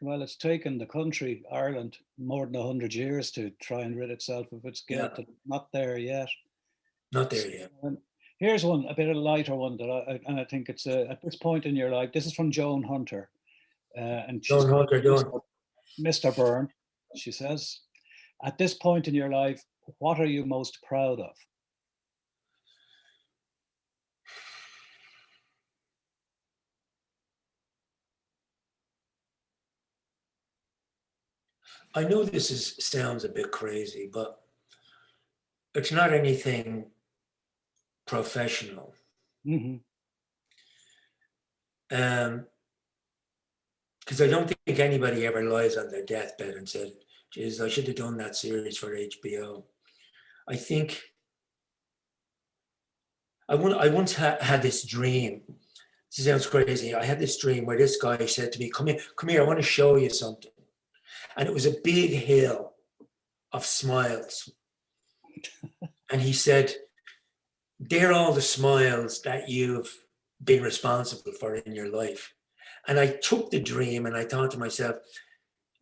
Well, it's taken the country, Ireland, more than 100 years to try and rid itself of its guilt. Yeah. And not there yet. Not there yet. Here's one, a bit of a lighter one and I think it's at this point in your life. This is from Joan Hunter, and she's Mr. Byrne. She says, "At this point in your life, what are you most proud of?" I know this sounds a bit crazy, but it's not anything professional. Mm-hmm. Because I don't think anybody ever lies on their deathbed and said, geez, I should have done that series for HBO. I think I once had this dream. This sounds crazy. I had this dream where this guy said to me, come here, I want to show you something. And it was a big hill of smiles. And he said, they're all the smiles that you've been responsible for in your life. And I took the dream and I thought to myself,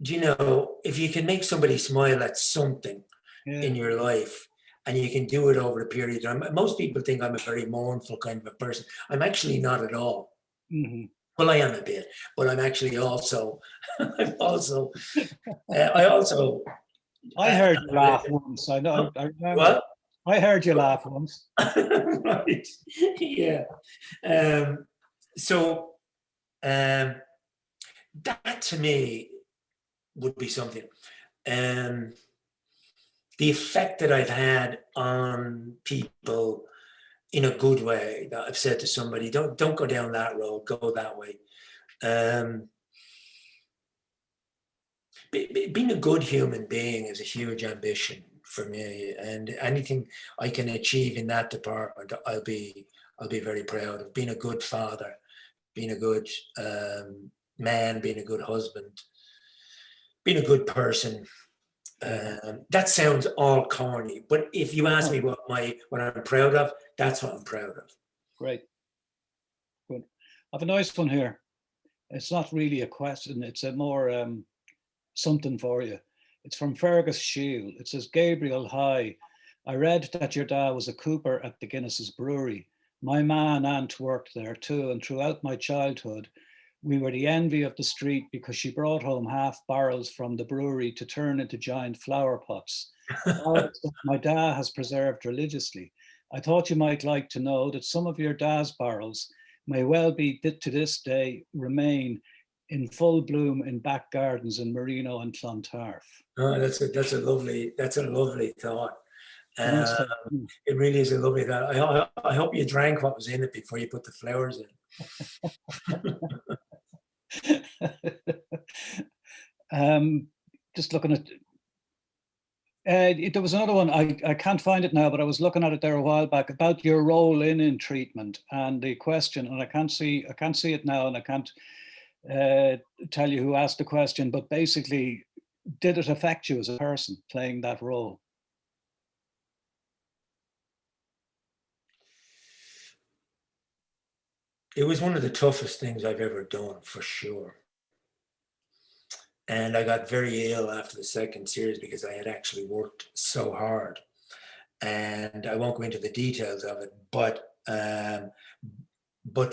do you know, if you can make somebody smile at something in your life, and you can do it over a period of time. Most people think I'm a very mournful kind of a person. I'm actually not at all. Mm-hmm. Well, I am a bit, but I'm actually also, I heard you laugh once. I know. I remember. What? I heard you laugh once. Right. Yeah. So that to me would be something. The effect that I've had on people in a good way, that I've said to somebody, don't go down that road, go that way. Being a good human being is a huge ambition for me, and anything I can achieve in that department, I'll be very proud of. Being a good father, being a good man, being a good husband, being a good person. That sounds all corny, but if you ask me what I'm proud of, that's what I'm proud of. Great. Good. I have a nice one here. It's not really a question. It's a more something for you. It's from Fergus Shield. It says, Gabriel, hi. I read that your dad was a cooper at the Guinness's brewery. My ma and aunt worked there too, and throughout my childhood, we were the envy of the street because she brought home half barrels from the brewery to turn into giant flower pots. My dad has preserved religiously. I thought you might like to know that some of your dad's barrels may well be to this day remain in full bloom in back gardens in Marino and Clontarf. Oh, that's a lovely thought. It really is a lovely thought. I hope you drank what was in it before you put the flowers in. Just looking at there was another one, I can't find it now, but I was looking at it there a while back about your role in treatment and the question, and I can't see it now, and I can't tell you who asked the question, but basically, did it affect you as a person playing that role? It was one of the toughest things I've ever done, for sure. And I got very ill after the second series because I had actually worked so hard. And I won't go into the details of it, but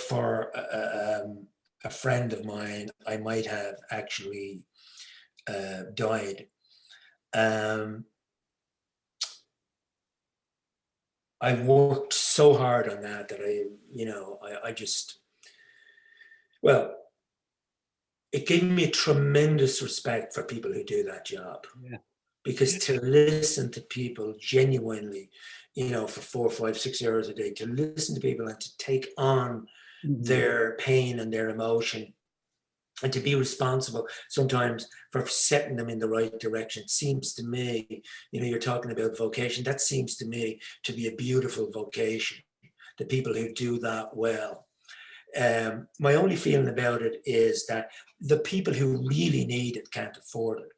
for a friend of mine, I might have actually died. I worked so hard on that I just, well, it gave me a tremendous respect for people who do that job. Yeah. because to listen to people genuinely, for 4, 5, 6 hours a day, to listen to people and to take on their pain and their emotion, and to be responsible sometimes for setting them in the right direction, seems to me, you're talking about vocation, that seems to me to be a beautiful vocation, the people who do that well. My only feeling about it is that the people who really need it can't afford it,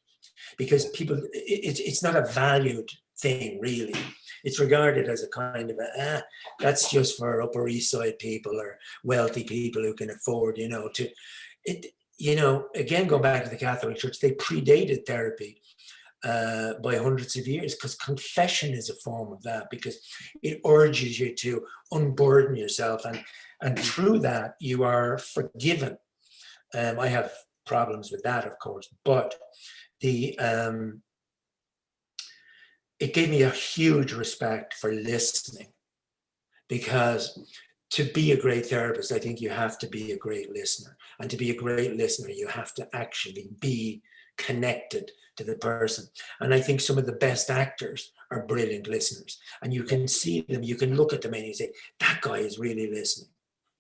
because it's not a valued thing, really. It's regarded as a kind of that's just for Upper East Side people or wealthy people who can afford, again, going back to the Catholic Church, they predated therapy by hundreds of years, because confession is a form of that, because it urges you to unburden yourself, and through that you are forgiven. I have problems with that, of course, but it gave me a huge respect for listening, because to be a great therapist, I think you have to be a great listener. And to be a great listener, you have to actually be connected to the person. And I think some of the best actors are brilliant listeners. And you can see them, you can look at them and you say, that guy is really listening.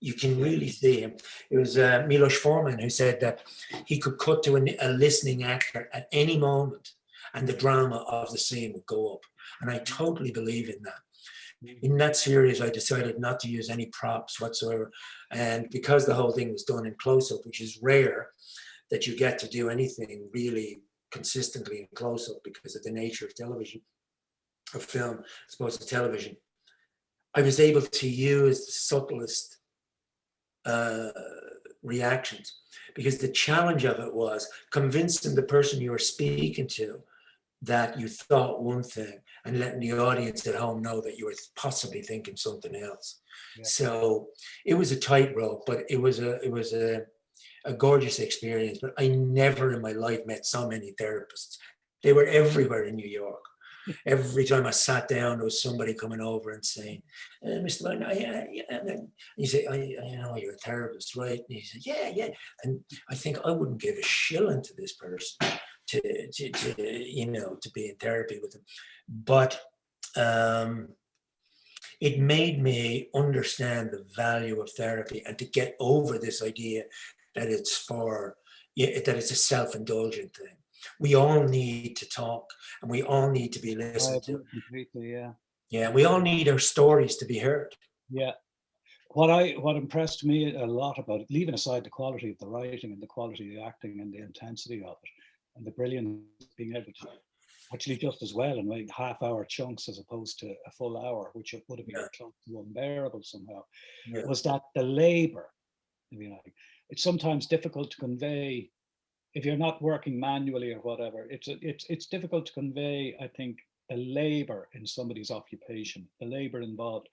You can really see him. It was Milos Forman who said that he could cut to a listening actor at any moment and the drama of the scene would go up. And I totally believe in that. In that series, I decided not to use any props whatsoever. And because the whole thing was done in close-up, which is rare that you get to do anything really consistently in close-up because of the nature of television, of film, as opposed to television, I was able to use the subtlest reactions, because the challenge of it was convincing the person you were speaking to that you thought one thing and letting the audience at home know that you were possibly thinking something else. Yeah. So it was a tightrope, but it was a gorgeous experience. But I never in my life met so many therapists. They were everywhere in New York. Every time I sat down, there was somebody coming over and saying, Mr. Byrne, and you say, I know you're a therapist, right? And he said, yeah. And I think I wouldn't give a shilling to this person to be in therapy with them. But it made me understand the value of therapy and to get over this idea that it's a self-indulgent thing. We all need to talk and we all need to be listened to. Completely, yeah. Yeah, we all need our stories to be heard. Yeah. What impressed me a lot about it, leaving aside the quality of the writing and the quality of the acting and the intensity of it and the brilliance of being able to actually just as well in like half-hour chunks as opposed to a full hour, which would have been close to unbearable somehow, was that the labor, it's sometimes difficult to convey if you're not working manually or whatever. It's difficult to convey, I think, the labor in somebody's occupation, the labor involved.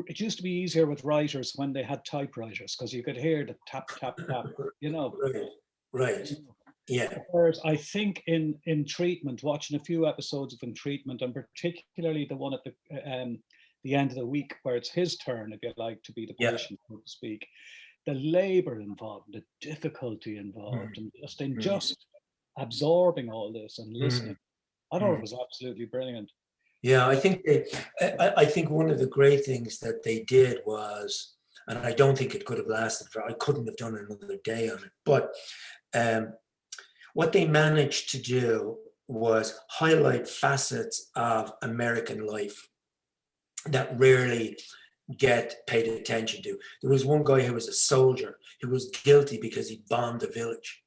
It used to be easier with writers when they had typewriters because you could hear the tap, tap, tap, Right. Yeah. Whereas I think in treatment, watching a few episodes of In Treatment, and particularly the one at the end of the week where it's his turn, if you like, to be the patient, so to speak, the labor involved, the difficulty involved, and just absorbing all this and listening. I thought it was absolutely brilliant. Yeah, I think one of the great things that they did was, and I don't think it could have lasted I couldn't have done another day on it, but what they managed to do was highlight facets of American life that rarely get paid attention to. There was one guy who was a soldier who was guilty because he bombed a village.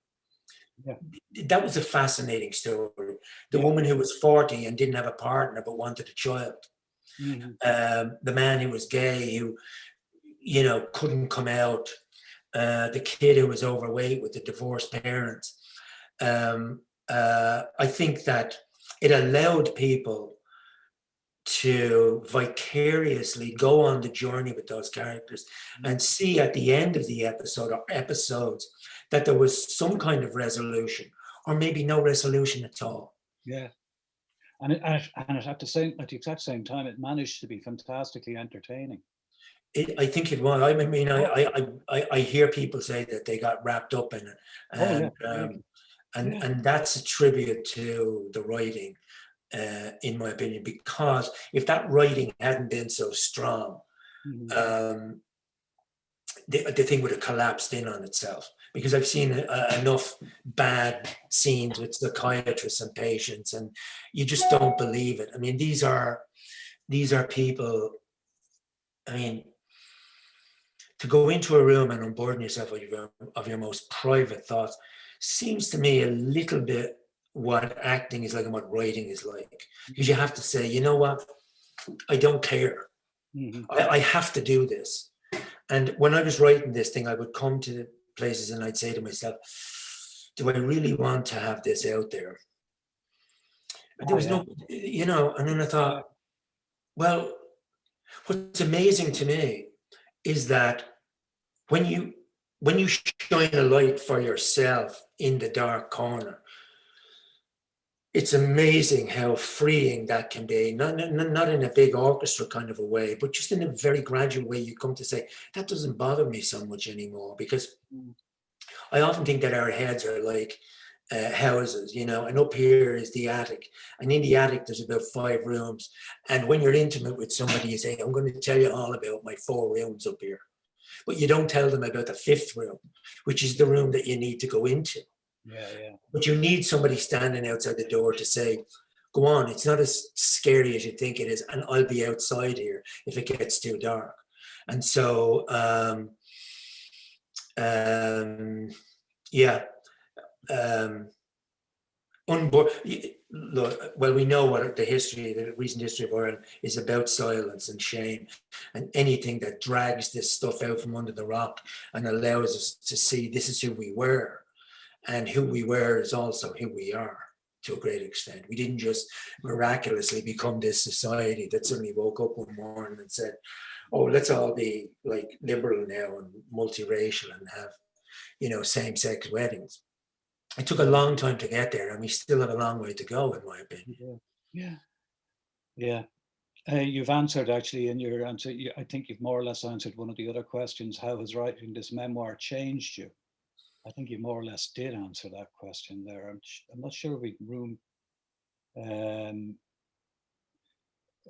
Yeah. That was a fascinating story. The woman who was 40 and didn't have a partner but wanted a child. The man who was gay who, couldn't come out. The kid who was overweight with the divorced parents. I think that it allowed people to vicariously go on the journey with those characters and see at the end of the episode or episodes that there was some kind of resolution or maybe no resolution at all. Yeah. And at the exact same time, it managed to be fantastically entertaining. I think it was. I mean, I hear people say that they got wrapped up in it. And And that's a tribute to the writing, in my opinion, because if that writing hadn't been so strong, the thing would have collapsed in on itself. Because I've seen enough bad scenes with psychiatrists and patients, and you just don't believe it. I mean, these are people. I mean, to go into a room and unburden yourself of your most private thoughts seems to me a little bit what acting is like and what writing is like. Because you have to say, you know what, I don't care. I have to do this. And when I was writing this thing, I would come to places and I'd say to myself, do I really want to have this out there? And there was no, you know, and then I thought, well, what's amazing to me is that when you shine a light for yourself in the dark corner, it's amazing how freeing that can be. Not in a big orchestra kind of a way, but just in a very gradual way. You come to say, that doesn't bother me so much anymore, because I often think that our heads are like houses, you know, and up here is the attic. And in the attic, there's about 5 rooms. And when you're intimate with somebody, you say, I'm going to tell you all about my 4 rooms up here. But you don't tell them about the 5th room, which is the room that you need to go into. But you need somebody standing outside the door to say, go on, it's not as scary as you think it is, and I'll be outside here if it gets too dark. And so, well, we know what the recent history of Ireland is about: silence and shame, and anything that drags this stuff out from under the rock and allows us to see this is who we were. And who we were is also who we are, to a great extent. We didn't just miraculously become this society that suddenly woke up one morning and said, oh, let's all be like liberal now and multiracial and have, you know, same-sex weddings. It took a long time to get there, and we still have a long way to go, in my opinion. You've answered, actually, in your answer, I think you've more or less answered one of the other questions. How has writing this memoir changed you? I think you more or less did answer that question there. I'm not sure we room.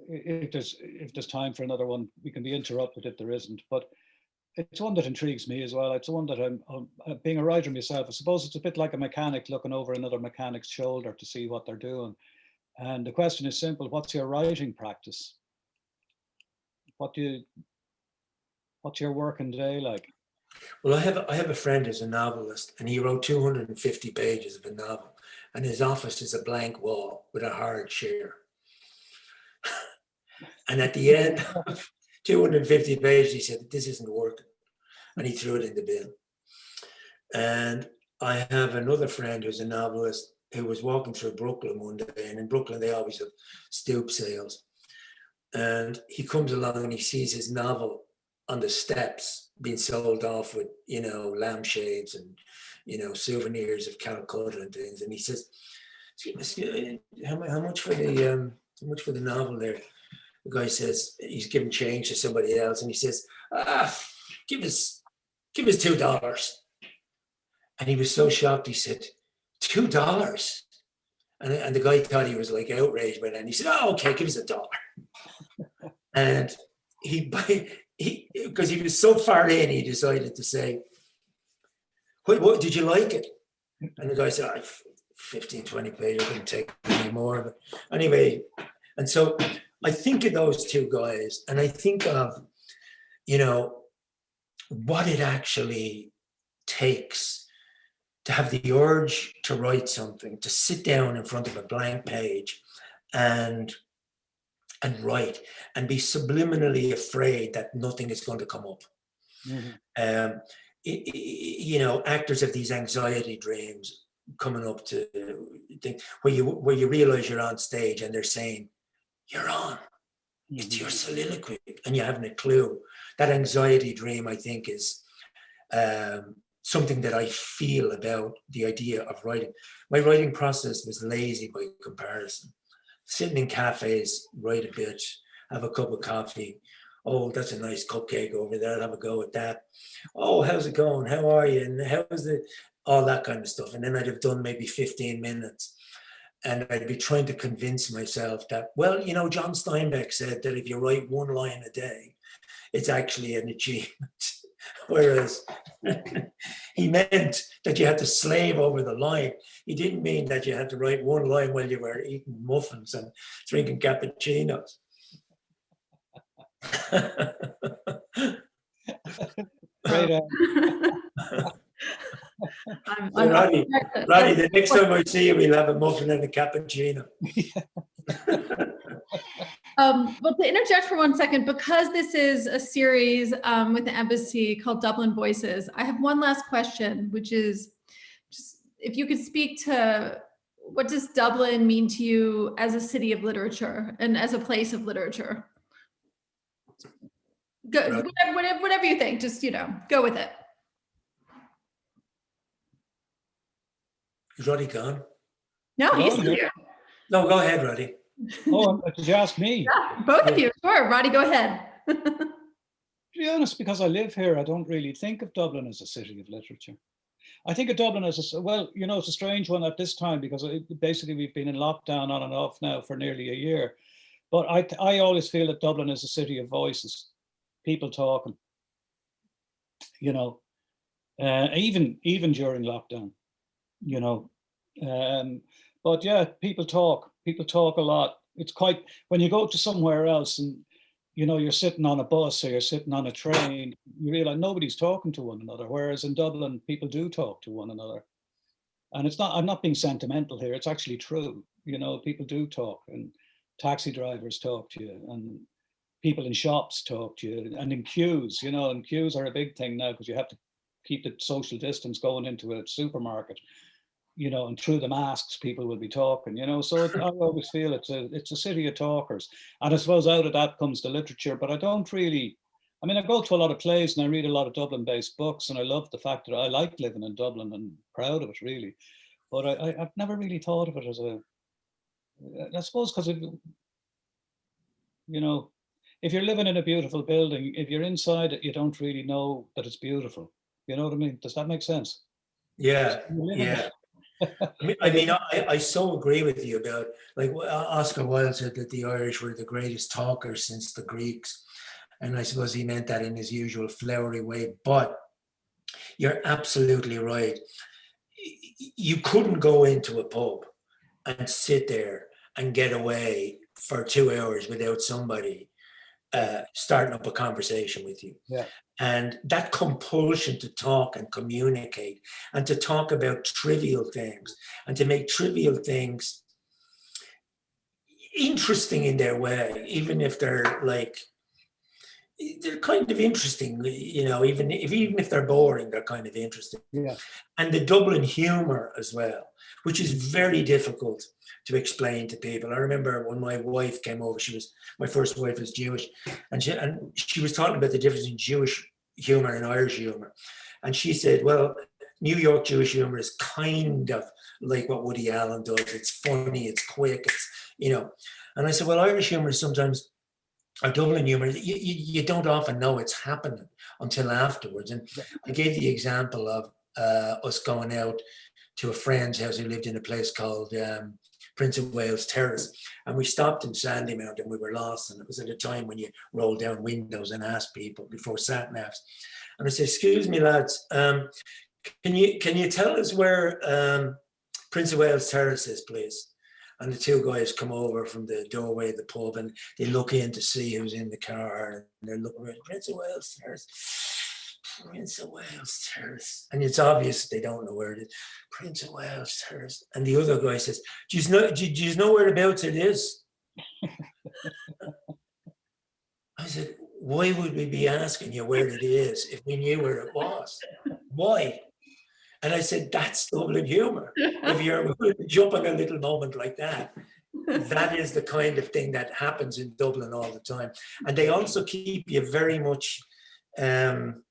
If there's time for another one, we can be interrupted if there isn't. But it's one that intrigues me as well. It's one that I'm being a writer myself. I suppose it's a bit like a mechanic looking over another mechanic's shoulder to see what they're doing. And the question is simple: what's your writing practice? What's your working day like? Well, I have a friend who's a novelist, and he wrote 250 pages of a novel, and his office is a blank wall with a hard chair. And at the end of 250 pages, he said, this isn't working. And he threw it in the bin. And I have another friend who's a novelist who was walking through Brooklyn one day, and in Brooklyn, they always have stoop sales. And he comes along and he sees his novel on the steps being sold off with, you know, lampshades and, you know, souvenirs of Calcutta and things. And he says, how much for the novel there? The guy says, he's giving change to somebody else, and he says, give us $2. And he was so shocked, he said, $2? And the guy thought he was like outraged by that, and he said, oh, okay, give us $1. And because he was so far in, he decided to say, what did you like it? And the guy said, 15, 20 pages, I couldn't take any more of it. Anyway, and so I think of those two guys, and I think of, you know, what it actually takes to have the urge to write something, to sit down in front of a blank page and write, and be subliminally afraid that nothing is going to come up. You know, actors have these anxiety dreams coming up to think where you realize you're on stage and they're saying, you're on. It's your soliloquy, and you haven't a clue. That anxiety dream, I think, is something that I feel about the idea of writing. My writing process was lazy by comparison. Sitting in cafes, write a bit, have a cup of coffee. Oh, that's a nice cupcake over there. I'll have a go at that. Oh, how's it going? How are you? And how is it? all that kind of stuff. And then I'd have done maybe 15 minutes. And I'd be trying to convince myself that, well, you know, John Steinbeck said that if you write one line a day, it's actually an achievement. Whereas he meant that you had to slave over the line. He didn't mean that you had to write one line while you were eating muffins and drinking cappuccinos. Great. So Roddy, the next time I see you, we'll have a muffin and a cappuccino. Well, to interject for 1 second, because this is a series with the embassy called Dublin Voices, I have one last question, which is just if you could speak to what does Dublin mean to you as a city of literature and as a place of literature? Go, whatever you think, just, you know, go with it. Is Roddy gone? No, he's here. No, go ahead, Roddy. Oh, did you ask me? Yeah, both of you, sure. Roddy, go ahead. To be honest, because I live here, I don't really think of Dublin as a city of literature. I think of Dublin as well, you know, it's a strange one at this time because basically we've been in lockdown on and off now for nearly a year. But I always feel that Dublin is a city of voices, people talking, you know, even during lockdown, you know. But yeah, people talk a lot. It's quite, when you go to somewhere else and, you know, you're sitting on a bus or you're sitting on a train, you realize nobody's talking to one another. Whereas in Dublin, people do talk to one another. And it's not, I'm not being sentimental here. It's actually true. You know, people do talk, and taxi drivers talk to you, and people in shops talk to you, and in queues, you know, and queues are a big thing now because you have to keep the social distance going into a supermarket, you know, and through the masks, people will be talking, you know. So I always feel it's a city of talkers. And I suppose out of that comes the literature, but I don't really, I mean, I go to a lot of plays and I read a lot of Dublin-based books, and I love the fact that I like living in Dublin and proud of it, really. But I've never really thought of it as a, I suppose because, you know, if you're living in a beautiful building, if you're inside it, you don't really know that it's beautiful. You know what I mean? Does that make sense? Yeah, yeah. I so agree with you about, like, Oscar Wilde said that the Irish were the greatest talkers since the Greeks. And I suppose he meant that in his usual flowery way, but you're absolutely right. You couldn't go into a pub and sit there and get away for 2 hours without somebody starting up a conversation with you. Yeah. And that compulsion to talk and communicate and to talk about trivial things and to make trivial things interesting in their way, even if they're like, they're kind of interesting, you know, even if they're boring, they're kind of interesting. Yeah. And the Dublin humor as well, which is very difficult to explain to people. I remember when my wife came over, my first wife was Jewish, and she was talking about the difference in Jewish humor and Irish humor. And she said, well, New York Jewish humor is kind of like what Woody Allen does. It's funny, it's quick, it's, you know. And I said, well, Irish humor is sometimes, or Dublin humor, you don't often know it's happening until afterwards. And I gave the example of us going out to a friend's house who lived in a place called Prince of Wales Terrace. And we stopped in Sandymount and we were lost. And it was at a time when you rolled down windows and asked people before sat-navs. And I said, excuse me, lads, can you tell us where Prince of Wales Terrace is, please? And the two guys come over from the doorway of the pub and they look in to see who's in the car. And they're looking around, Prince of Wales Terrace, Prince of Wales Terrace. And it's obvious they don't know where it is. Prince of Wales Terrace. And the other guy says, do you know whereabouts it is? I said, why would we be asking you where it is if we knew where it was? Why? And I said, that's Dublin humor. If you're jumping a little moment like that, that is the kind of thing that happens in Dublin all the time. And they also keep you very much in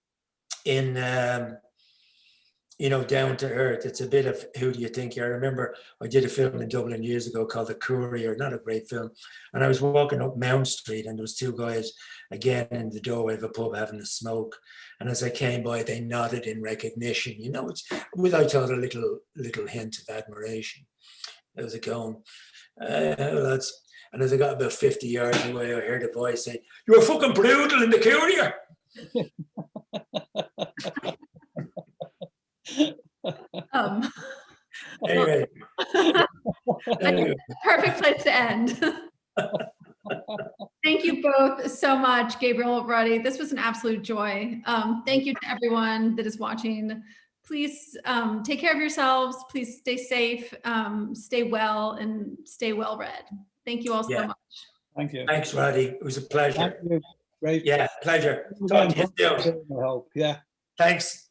you know, down to earth. It's a bit of who do you think you are? I remember I did a film in Dublin years ago called The Courier, not a great film. And I was walking up Mount Street and there was two guys again in the doorway of a pub having a smoke. And as I came by, they nodded in recognition. You know, it's without a little hint of admiration. How's it going? Lads. And as I got about 50 yards away, I heard a voice say, "You were fucking brutal in The Courier." Anyway. Anyway. Perfect place to end. Thank you both so much, Gabriel, Roddy. This was an absolute joy. Thank you to everyone that is watching. Please take care of yourselves. Please stay safe, stay well, and stay well read. Thank you all so much. Thank you. Thanks, Roddy. It was a pleasure. Thank you. Great. Yeah, pleasure. Talk to you soon. I hope. Yeah. Thanks.